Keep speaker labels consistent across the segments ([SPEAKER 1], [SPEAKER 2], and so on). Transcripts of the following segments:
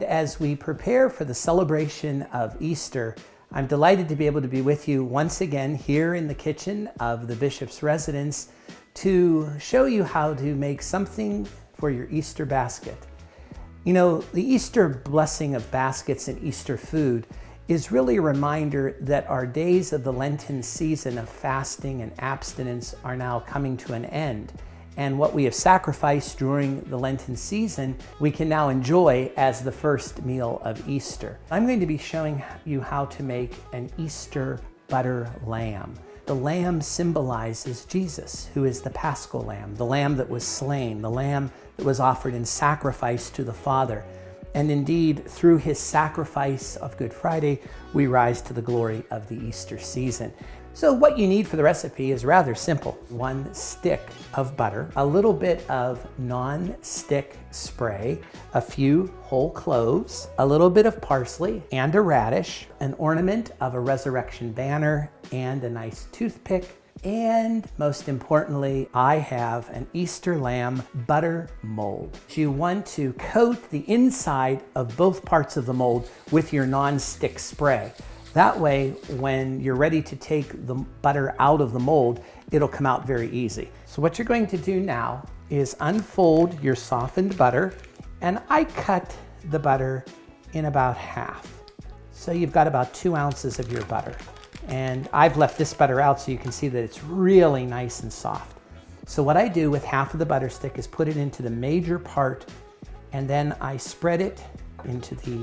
[SPEAKER 1] As we prepare for the celebration of Easter, I'm delighted to be able to be with you once again here in the kitchen of the Bishop's residence to show you how to make something for your Easter basket. You know, the Easter blessing of baskets and Easter food is really a reminder that our days of the Lenten season of fasting and abstinence are now coming to an end. And what we have sacrificed during the Lenten season, we can now enjoy as the first meal of Easter. I'm going to be showing you how to make an Easter butter lamb. The lamb symbolizes Jesus, who is the Paschal lamb, the lamb that was slain, the lamb that was offered in sacrifice to the Father. And indeed, through his sacrifice of Good Friday, we rise to the glory of the Easter season. So what you need for the recipe is rather simple. 1 stick of butter, a little bit of non-stick spray, a few whole cloves, a little bit of parsley and a radish, an ornament of a resurrection banner, and a nice toothpick. And most importantly, I have an Easter lamb butter mold. You want to coat the inside of both parts of the mold with your non-stick spray. That way, when you're ready to take the butter out of the mold, it'll come out very easy. So what you're going to do now is unfold your softened butter, and I cut the butter in about half. So you've got about 2 ounces of your butter. And I've left this butter out so you can see that it's really nice and soft. So what I do with half of the butter stick is put it into the major part, and then I spread it into the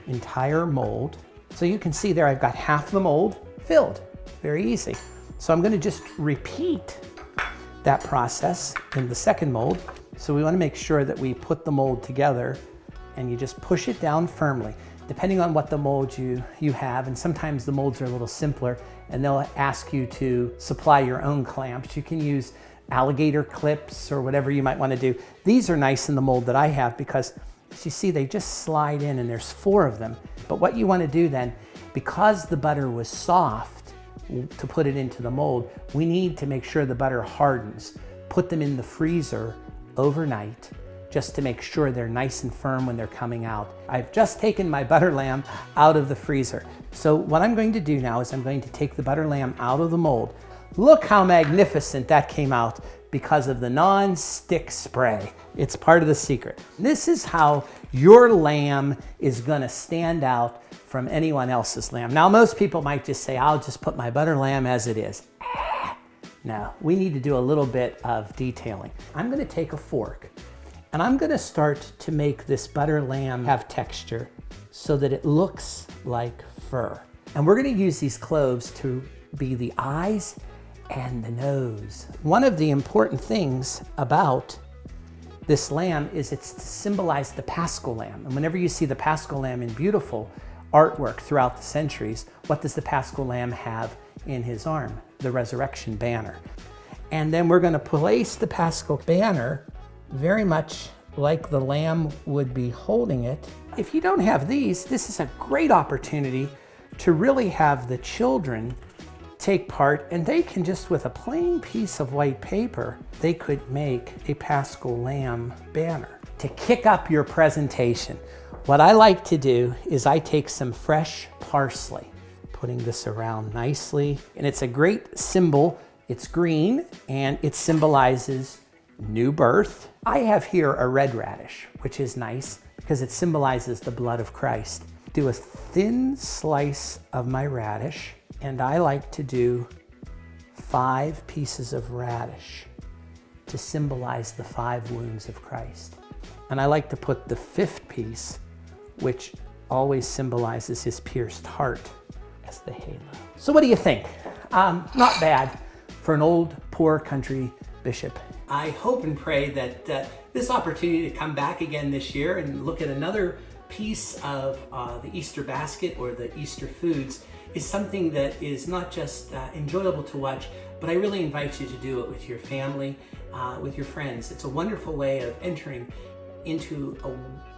[SPEAKER 1] entire mold. So you can see there I've got half the mold filled. Very easy. So I'm going to just repeat that process in the second mold. So we want to make sure that we put the mold together, and you just push it down firmly. Depending on what the mold you have, and sometimes the molds are a little simpler and they'll ask you to supply your own clamps. You can use alligator clips or whatever you might want to do. These are nice in the mold that I have because, as you see, they just slide in, and there's 4 of them. But what you want to do then, because the butter was soft to put it into the mold, we need to make sure the butter hardens. Put them in the freezer overnight, just to make sure they're nice and firm when they're coming out. I've just taken my butter lamb out of the freezer. So what I'm going to do now is I'm going to take the butter lamb out of the mold. Look how magnificent that came out because of the non-stick spray. It's part of the secret. This is how your lamb is gonna stand out from anyone else's lamb. Now, most people might just say, I'll just put my butter lamb as it is. No, we need to do a little bit of detailing. I'm gonna take a fork, and I'm gonna start to make this butter lamb have texture so that it looks like fur. And we're gonna use these cloves to be the eyes and the nose. One of the important things about this lamb is it's to symbolize the Paschal lamb. And whenever you see the Paschal lamb in beautiful artwork throughout the centuries, what does the Paschal lamb have in his arm? The resurrection banner. And then we're gonna place the Paschal banner very much like the lamb would be holding it. If you don't have these, this is a great opportunity to really have the children take part, and they can just, with a plain piece of white paper, they could make a Paschal lamb banner. To kick up your presentation, what I like to do is I take some fresh parsley, putting this around nicely, and it's a great symbol. It's green, and it symbolizes new birth. I have here a red radish, which is nice because it symbolizes the blood of Christ. Do a thin slice of my radish, and I like to do 5 pieces of radish to symbolize the 5 wounds of Christ. And I like to put the 5th piece, which always symbolizes his pierced heart, as the halo. So what do you think? Not bad for an old, poor country bishop. I hope and pray that this opportunity to come back again this year and look at another piece of the Easter basket or the Easter foods is something that is not just enjoyable to watch, but I really invite you to do it with your family, with your friends. It's a wonderful way of entering into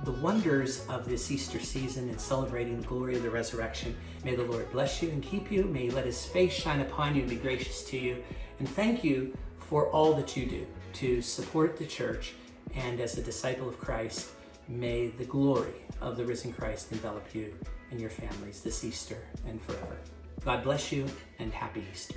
[SPEAKER 1] the wonders of this Easter season and celebrating the glory of the resurrection. May the Lord bless you and keep you. May he let his face shine upon you and be gracious to you. And thank you for all that you do to support the church and as a disciple of Christ, May the glory of the risen Christ envelop you and your families this Easter and forever. God bless you, and happy Easter.